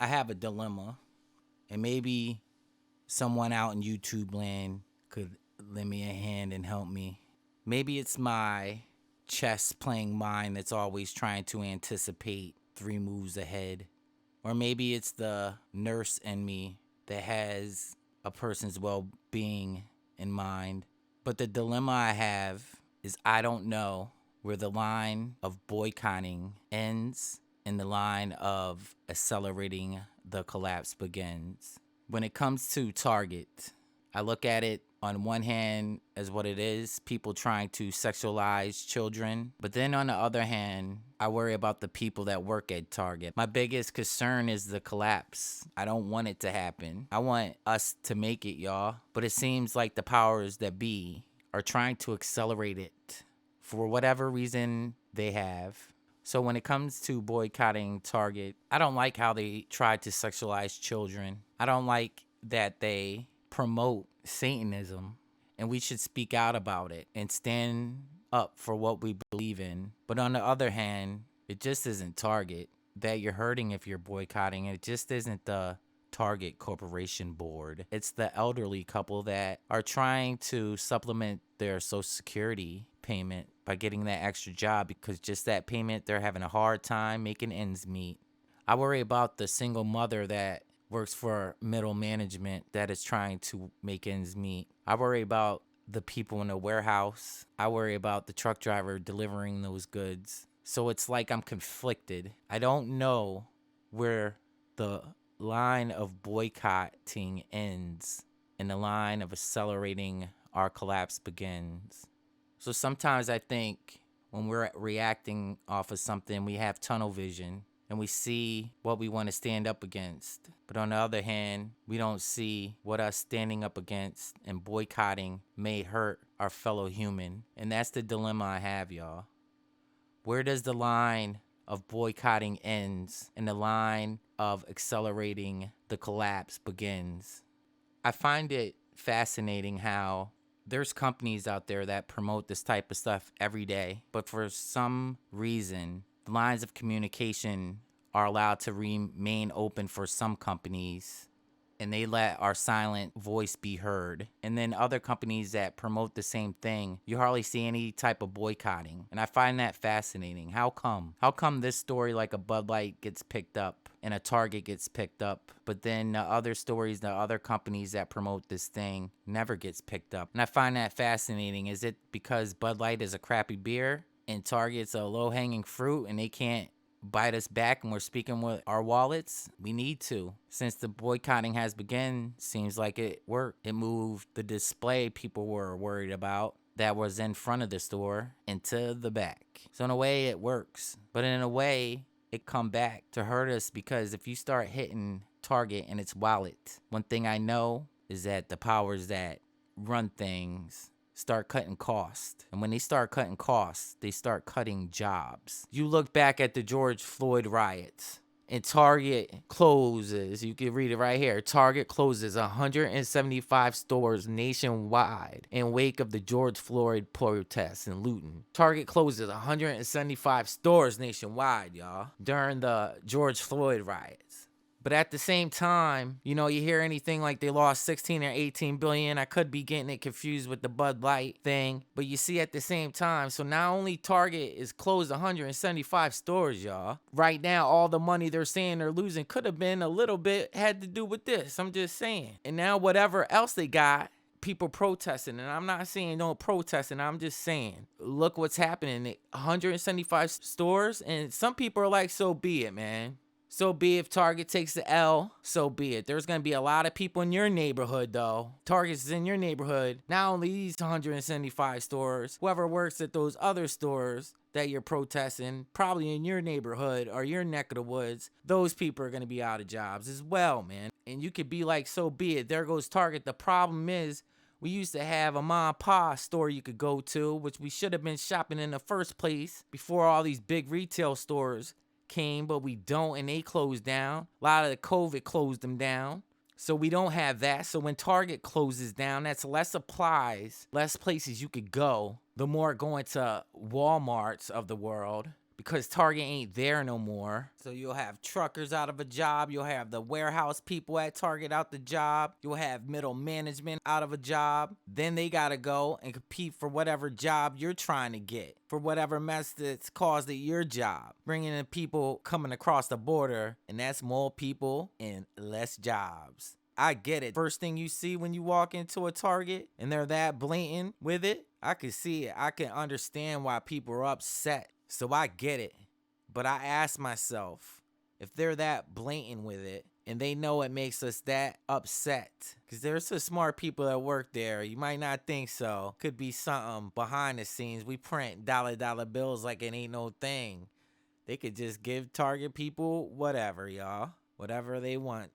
I have a dilemma, and maybe someone out in YouTube land could lend me a hand and help me. Maybe it's my chess playing mind that's always trying to anticipate 3 moves ahead. Or maybe it's the nurse in me that has a person's well being in mind. But the dilemma I have is I don't know where the line of boycotting ends and the line of accelerating the collapse begins. When it comes to Target, I look at it on one hand as what it is, people trying to sexualize children. But then on the other hand, I worry about the people that work at Target. My biggest concern is the collapse. I don't want it to happen. I want us to make it, y'all. But it seems like the powers that be are trying to accelerate it for whatever reason they have. So when it comes to boycotting Target, I don't like how they try to sexualize children. I don't like that they promote Satanism, and we should speak out about it and stand up for what we believe in. But on the other hand, it just isn't Target that you're hurting if you're boycotting. It just isn't the Target Corporation Board. It's the elderly couple that are trying to supplement their Social Security payment by getting that extra job, because just that payment, they're having a hard time making ends meet. I worry about the single mother that works for middle management that is trying to make ends meet. I worry about the people in the warehouse. I worry about the truck driver delivering those goods. So it's like I'm conflicted. I don't know where the line of boycotting ends and the line of accelerating our collapse begins. So sometimes I think when we're reacting off of something, we have tunnel vision and we see what we want to stand up against. But on the other hand, we don't see what us standing up against and boycotting may hurt our fellow human. And that's the dilemma I have, y'all. Where does the line of boycotting ends and the line of accelerating the collapse begins? I find it fascinating how there's companies out there that promote this type of stuff every day, but for some reason, the lines of communication are allowed to remain open for some companies, and they let our silent voice be heard. And then other companies that promote the same thing, you hardly see any type of boycotting. And I find that fascinating. How come? How come this story like a Bud Light gets picked up and a Target gets picked up, but then the other stories, the other companies that promote this thing never gets picked up? And I find that fascinating. Is it because Bud Light is a crappy beer and Target's a low-hanging fruit and they can't bite us back and we're speaking with our wallets? We need to. Since the boycotting has begun, seems like it worked. It moved the display people were worried about that was in front of the store into the back. So in a way it works, but in a way it come back to hurt us, because if you start hitting Target and its wallet, one thing I know is that the powers that run things start cutting costs. And when they start cutting costs, they start cutting jobs. You look back at the George Floyd riots, and Target closes, you can read it right here, Target closes 175 stores nationwide in wake of the George Floyd protests and looting. Target closes 175 stores nationwide, y'all, during the George Floyd riots. But at the same time, you hear anything like they lost 16 or 18 billion. I could be getting it confused with the Bud Light thing. But you see at the same time, so not only Target is closed 175 stores, y'all. Right now, all the money they're saying they're losing could have been a little bit had to do with this. I'm just saying. And now whatever else they got, people protesting. And I'm not saying don't protest, and I'm just saying, look what's happening. 175 stores, and some people are like, so be it, man. So be it. If Target takes the L, so be it. There's going to be a lot of people in your neighborhood, though. Target's in your neighborhood. Not only these 175 stores, whoever works at those other stores that you're protesting, probably in your neighborhood or your neck of the woods, those people are going to be out of jobs as well, man. And you could be like, so be it. There goes Target. The problem is, we used to have a mom and pop store you could go to, which we should have been shopping in the first place before all these big retail stores came, but we don't, and they closed down. A lot of the COVID closed them down, so we don't have that. So when Target closes down, that's less supplies, less places you could go. The more going to Walmarts of the world, because Target ain't there no more. So you'll have truckers out of a job. You'll have the warehouse people at Target out the job. You'll have middle management out of a job. Then they got to go and compete for whatever job you're trying to get, for whatever mess that's caused at your job. Bringing in people coming across the border, and that's more people and less jobs. I get it. First thing you see when you walk into a Target and they're that blatant with it, I can see it. I can understand why people are upset. So I get it. But I ask myself, if they're that blatant with it and they know it makes us that upset, because there's some smart people that work there. You might not think so. Could be something behind the scenes. We print dollar bills like it ain't no thing. They could just give Target people whatever, y'all. Whatever they want.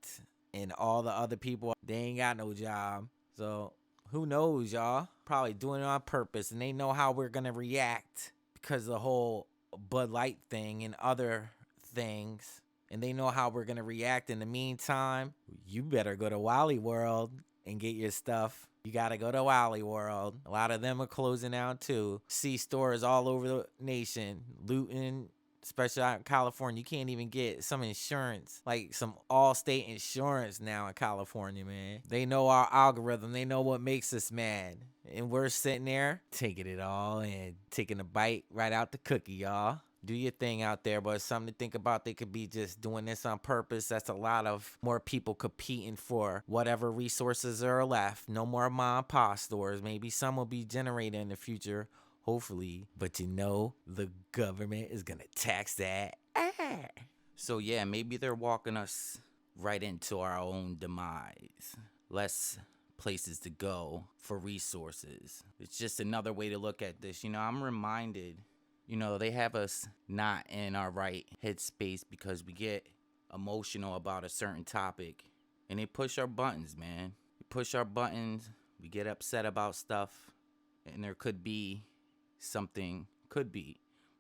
And all the other people, they ain't got no job. So who knows, y'all? Probably doing it on purpose. And they know how we're going to react because of the whole Bud Light thing and other things. And they know how we're going to react. In the meantime, you better go to Wally World and get your stuff. You got to go to Wally World. A lot of them are closing down too. See stores all over the nation looting. Especially out in California, you can't even get some insurance, like some Allstate insurance now in California, man. They know our algorithm. They know what makes us mad. And we're sitting there taking it all and taking a bite right out the cookie, y'all. Do your thing out there, but it's something to think about. They could be just doing this on purpose. That's a lot of more people competing for whatever resources are left. No more mom and pop stores. Maybe some will be generated in the future. Hopefully, but you know, the government is gonna tax that. So yeah, maybe they're walking us right into our own demise. Less places to go for resources. It's just another way to look at this. You know, I'm reminded, you know, they have us not in our right headspace because we get emotional about a certain topic and they push our buttons, man. We push our buttons, we get upset about stuff, and there could be something,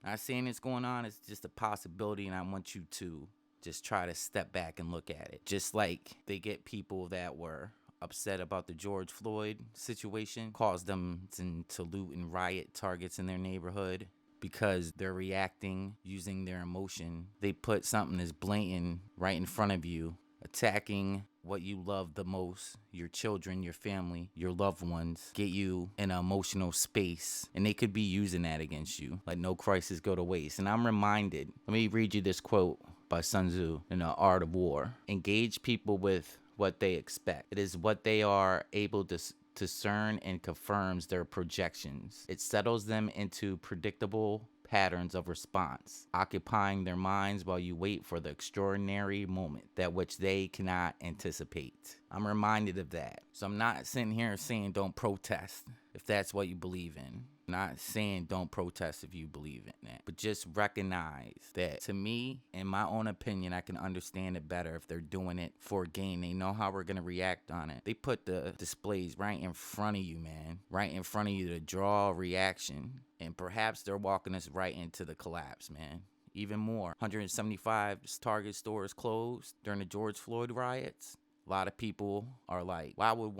not saying it's going on, it's just a possibility, and I want you to just try to step back and look at it. Just like they get people that were upset about the George Floyd situation, caused them to loot and riot Targets in their neighborhood because they're reacting using their emotion. They put something as blatant right in front of you, attacking what you love the most, your children, your family, your loved ones, get you in an emotional space, and they could be using that against you. Let no crisis go to waste. And I'm reminded, let me read you this quote by Sun Tzu in The Art of War. Engage people with what they expect. It is what they are able to discern and confirms their projections. It settles them into predictable patterns of response, occupying their minds while you wait for the extraordinary moment that which they cannot anticipate. I'm reminded of that. So I'm not sitting here saying don't protest if that's what you believe in. I'm not saying don't protest if you believe in that. But just recognize that, to me, in my own opinion, I can understand it better if they're doing it for gain. They know how we're going to react on it. They put the displays right in front of you, man. Right in front of you to draw a reaction. And perhaps they're walking us right into the collapse, man. Even more. 175 Target stores closed during the George Floyd riots. A lot of people are like, why would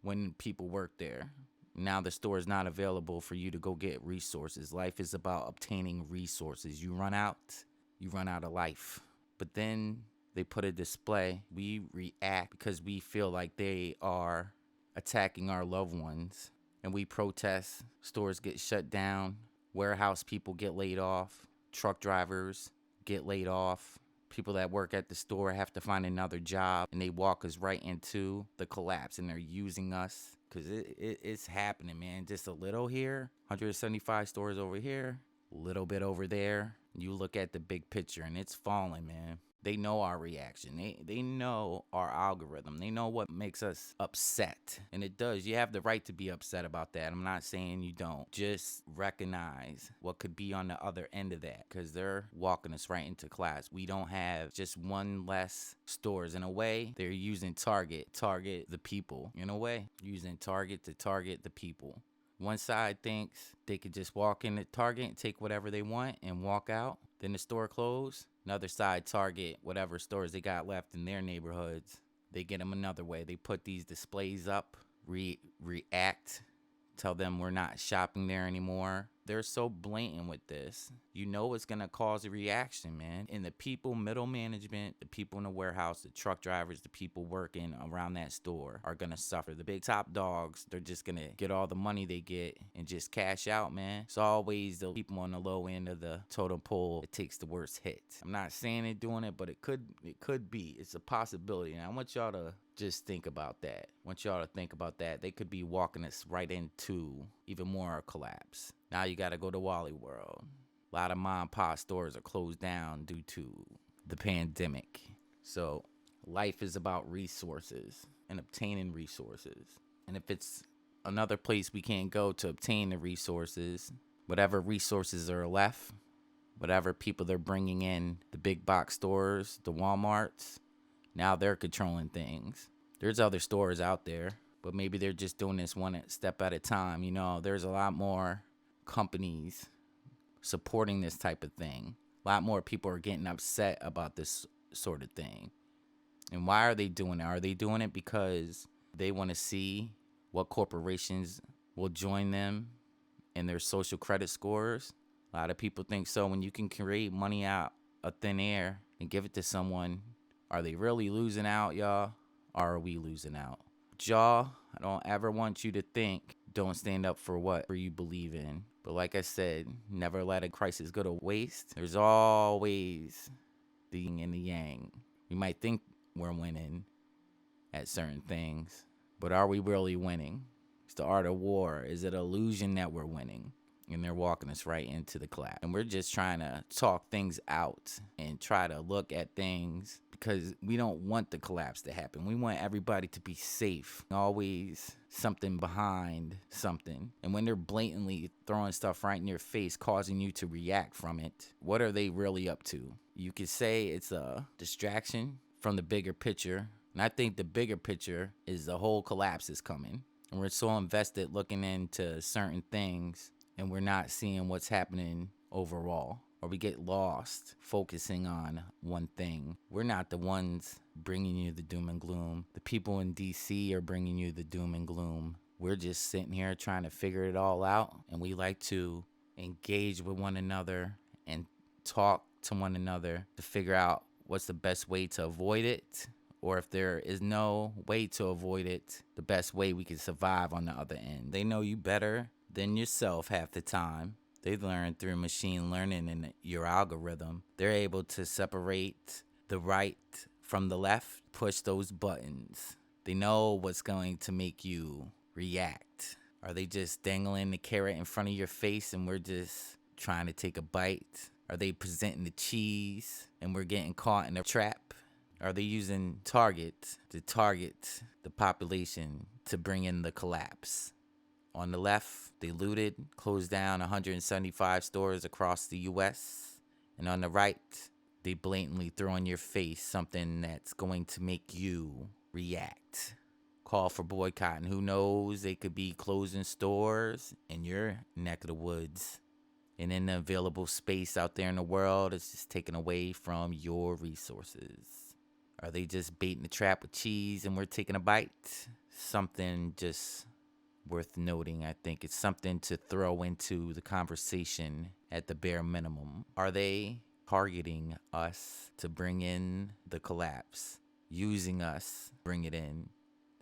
when people work there? Now the store is not available for you to go get resources. Life is about obtaining resources. You run out of life. But then they put a display. We react because we feel like they are attacking our loved ones. And we protest. Stores get shut down. Warehouse people get laid off. Truck drivers get laid off. People that work at the store have to find another job. And they walk us right into the collapse. And they're using us. Because it's happening, man. Just a little here. 175 stores over here. A little bit over there. You look at the big picture and it's falling, man. They know our reaction. They know our algorithm. They know what makes us upset. And it does. You have the right to be upset about that. I'm not saying you don't. Just recognize what could be on the other end of that. Because they're walking us right into class. We don't have just one less stores. In a way, they're using target the people. In a way, using target to target the people. One side thinks they could just walk in the Target and take whatever they want and walk out. Then the store closed. Another side target whatever stores they got left in their neighborhoods. They get them another way. They put these displays up, react, tell them we're not shopping there anymore. they're so blatant with this, you know it's going to cause a reaction, man. And the people, middle management, the people in the warehouse, the truck drivers, the people working around that store are going to suffer. The big top dogs, they're just going to get all the money they get and just cash out, man. It's always the people on the low end of the totem pole that takes the worst hit. I'm not saying they're doing it, but it could be. It's a possibility. And I want y'all to just think about that. I want y'all to think about that. They could be walking us right into even more collapse. Now you got to go to Wally World. A lot of mom and pop stores are closed down due to the pandemic. So life is about resources and obtaining resources. And if it's another place we can't go to obtain the resources, whatever resources are left, whatever people they're bringing in, the big box stores, the Walmarts, now they're controlling things. There's other stores out there, but maybe they're just doing this one step at a time. You know, there's a lot more companies supporting this type of thing. A lot more people are getting upset about this sort of thing. And why are they doing it? Are they doing it because they want to see what corporations will join them in their social credit scores? A lot of people think so. When you can create money out of thin air and give it to someone, are they really losing out, y'all? Or are we losing out? But y'all, I don't ever want you to think don't stand up for what you believe in. But like I said, never let a crisis go to waste. There's always the yin and the yang. We might think we're winning at certain things, but are we really winning? It's the art of war. Is it an illusion that we're winning? And they're walking us right into the collapse. And we're just trying to talk things out and try to look at things because we don't want the collapse to happen. We want everybody to be safe. Always something behind something. And when they're blatantly throwing stuff right in your face, causing you to react from it, what are they really up to? You could say it's a distraction from the bigger picture. And I think the bigger picture is the whole collapse is coming. And we're so invested looking into certain things, and we're not seeing what's happening overall, or we get lost focusing on one thing. We're not the ones bringing you the doom and gloom. The people in DC are bringing you the doom and gloom. We're just sitting here trying to figure it all out, and we like to engage with one another and talk to one another to figure out what's the best way to avoid it, or if there is no way to avoid it, the best way we can survive on the other end. They know you better than yourself half the time. They learn through machine learning and your algorithm. They're able to separate the right from the left, push those buttons. They know what's going to make you react. Are they just dangling the carrot in front of your face and we're just trying to take a bite? Are they presenting the cheese and we're getting caught in a trap? Are they using target to target the population to bring in the collapse? On the left, they looted, closed down 175 stores across the U.S. And on the right, they blatantly throw in your face something that's going to make you react. Call for boycott, and who knows, they could be closing stores in your neck of the woods. And in the available space out there in the world, it's just taken away from your resources. Are they just baiting the trap with cheese and we're taking a bite? Something just worth noting, I think. It's something to throw into the conversation at the bare minimum. Are they targeting us to bring in the collapse? Using us, bring it in?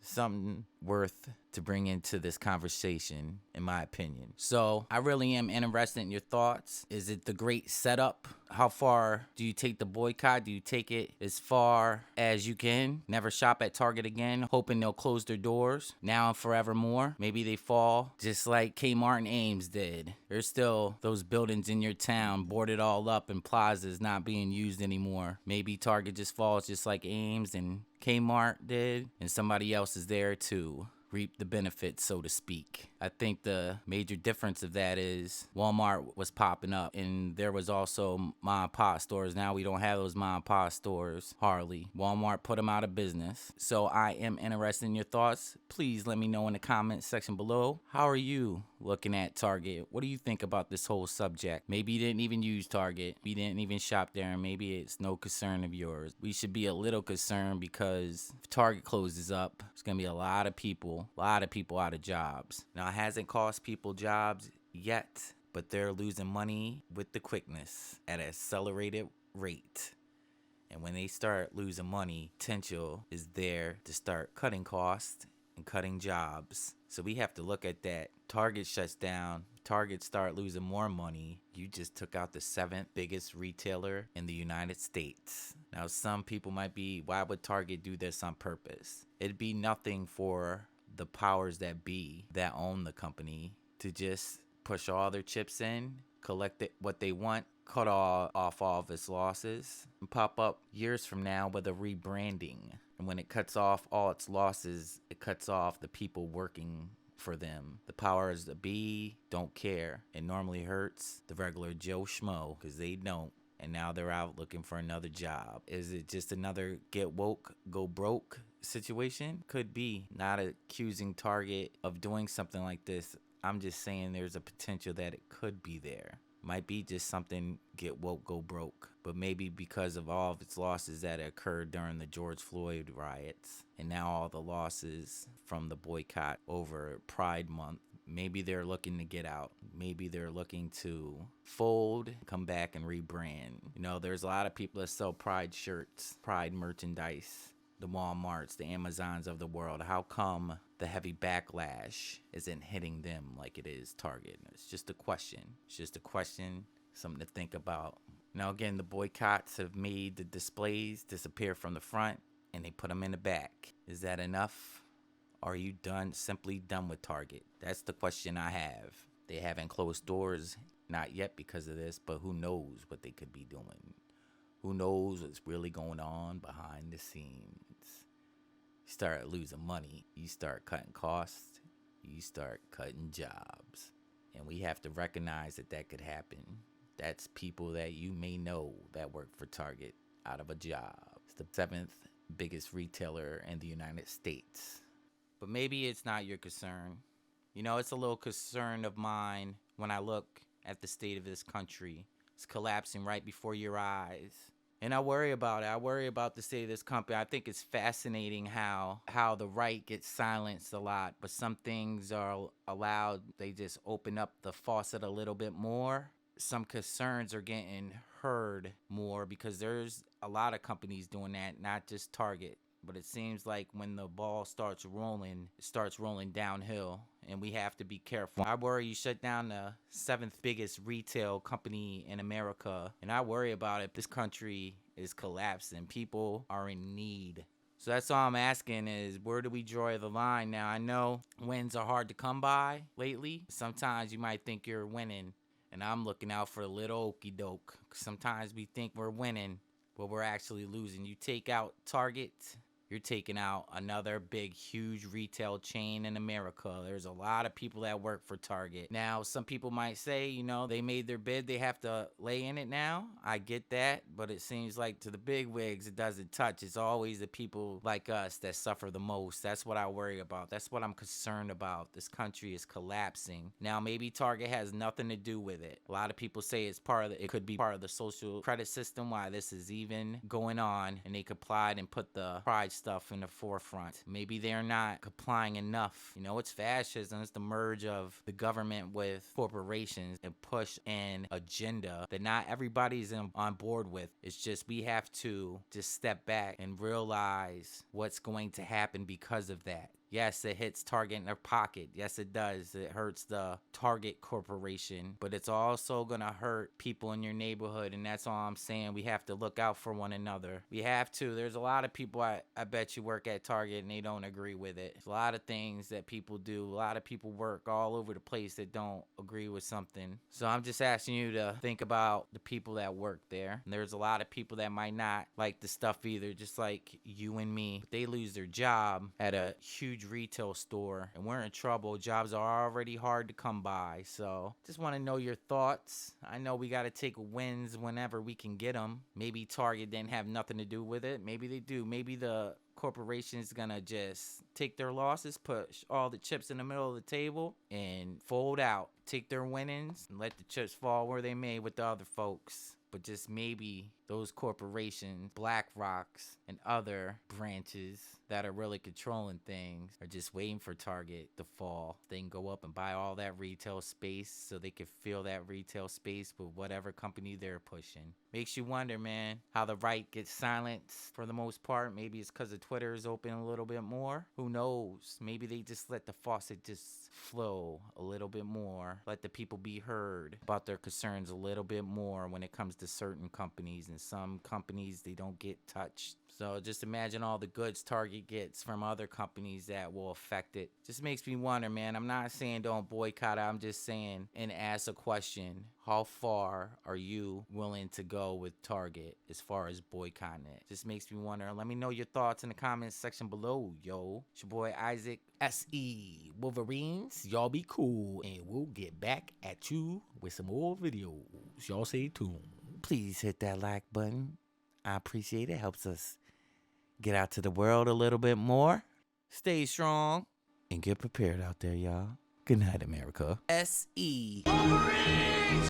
Something worth to bring into this conversation, in my opinion. So I really am interested in your thoughts. Is it the great setup? How far do you take the boycott? Do you take it as far as you can? Never shop at Target again, hoping they'll close their doors now and forevermore. Maybe they fall just like Kmart and Ames did. There's still those buildings in your town boarded all up and plazas not being used anymore. Maybe Target just falls just like Ames and Kmart did, and somebody else is there to reap the benefits, so to speak. I think the major difference of that is Walmart was popping up, and there was also mom and pop stores. Now we don't have those mom and pop stores hardly. Walmart put them out of business. So I am interested in your thoughts. Please let me know in the comments section below. How are you looking at Target? What do you think about this whole subject? Maybe you didn't even use Target. You didn't even shop there, and maybe it's no concern of yours. We should be a little concerned because if Target closes up, there's going to be a lot of people out of jobs. Now, it hasn't cost people jobs yet, but they're losing money with the quickness at an accelerated rate. And when they start losing money, potential is there to start cutting costs and cutting jobs. So we have to look at that. Target shuts down. Target start losing more money. You just took out the 7th biggest retailer in the United States. Now, some people might be, why would Target do this on purpose? It'd be nothing for the powers that be that own the company to just push all their chips in, collect what they want, cut off all of its losses, and pop up years from now with a rebranding. And when it cuts off all its losses, it cuts off the people working for them. The powers that be don't care. It normally hurts the regular Joe Schmo because they don't. And now they're out looking for another job. Is it just another get woke, go broke situation? Could be. Not accusing Target of doing something like this. I'm just saying there's a potential that it could be there. Might be just something get woke, go broke. But maybe because of all of its losses that occurred during the George Floyd riots, and now all the losses from the boycott over Pride Month, maybe they're looking to get out. Maybe they're looking to fold, come back and rebrand. You know, there's a lot of people that sell Pride shirts, Pride merchandise, the Walmarts, the Amazons of the world. How come the heavy backlash isn't hitting them like it is Target? It's just a question. It's just a question, something to think about. Now, again, the boycotts have made the displays disappear from the front and they put them in the back. Is that enough? Are you simply done with Target? That's the question I have. They haven't closed doors, not yet because of this, but who knows what they could be doing. Who knows what's really going on behind the scenes. You start losing money, you start cutting costs, you start cutting jobs. And we have to recognize that could happen. That's people that you may know that work for Target out of a job. It's the 7th biggest retailer in the United States. But maybe it's not your concern. You know, it's a little concern of mine when I look at the state of this country. It's collapsing right before your eyes. And I worry about it. I worry about the state of this company. I think it's fascinating how the right gets silenced a lot, but some things are allowed. They just open up the faucet a little bit more. Some concerns are getting heard more because there's a lot of companies doing that, not just Target. But it seems like when the ball starts rolling, it starts rolling downhill, and we have to be careful. I worry you shut down the 7th biggest retail company in America, and I worry about it. This country is collapsing. People are in need. So that's all I'm asking is, where do we draw the line? Now, I know wins are hard to come by lately. Sometimes you might think you're winning, and I'm looking out for a little okey doke. Sometimes we think we're winning, but we're actually losing. You take out Target, you're taking out another big, huge retail chain in America. There's a lot of people that work for Target. Now, some people might say, you know, they made their bid. They have to lay in it now. I get that. But it seems like to the big wigs, it doesn't touch. It's always the people like us that suffer the most. That's what I worry about. That's what I'm concerned about. This country is collapsing. Now, maybe Target has nothing to do with it. A lot of people say it could be part of the social credit system, why this is even going on. And they complied and put the Pride stuff in the forefront. Maybe they're not complying enough. You know, it's fascism. It's the merge of the government with corporations and push an agenda that not everybody's on board with. It's just we have to just step back and realize what's going to happen because of that. Yes, it hits Target in their pocket. Yes, it does. It hurts the Target corporation, but it's also going to hurt people in your neighborhood, and that's all I'm saying. We have to look out for one another. We have to. There's a lot of people, I bet you, work at Target, and they don't agree with it. There's a lot of things that people do. A lot of people work all over the place that don't agree with something. So I'm just asking you to think about the people that work there. And there's a lot of people that might not like the stuff either, just like you and me. If they lose their job at a huge retail store and we're in trouble, jobs are already hard to come by. So just want to know your thoughts. I know we got to take wins whenever we can get them. Maybe Target didn't have nothing to do with it. Maybe they do. Maybe the corporation's gonna just take their losses, push all the chips in the middle of the table and fold out, take their winnings and let the chips fall where they may with the other folks. But just maybe those corporations, BlackRocks, and other branches that are really controlling things are just waiting for Target to fall. They can go up and buy all that retail space so they can fill that retail space with whatever company they're pushing. Makes you wonder, man, how the right gets silenced for the most part. Maybe it's because the Twitter is open a little bit more. Who knows? Maybe they just let the faucet just flow a little bit more. Let the people be heard about their concerns a little bit more when it comes to certain companies. And some companies, they don't get touched. So just imagine all the goods Target gets from other companies that will affect it. Just makes me wonder, man. I'm not saying don't boycott it. I'm just saying and ask a question. How far are you willing to go with Target as far as boycotting it? Just makes me wonder. Let me know your thoughts in the comments section below, yo. It's your boy Isaac S.E. Wolverines. Y'all be cool, and we'll get back at you with some more videos. Y'all stay tuned. Please hit that like button. I appreciate it. Helps us get out to the world a little bit more. Stay strong and get prepared out there, y'all. Good night, America. S.E.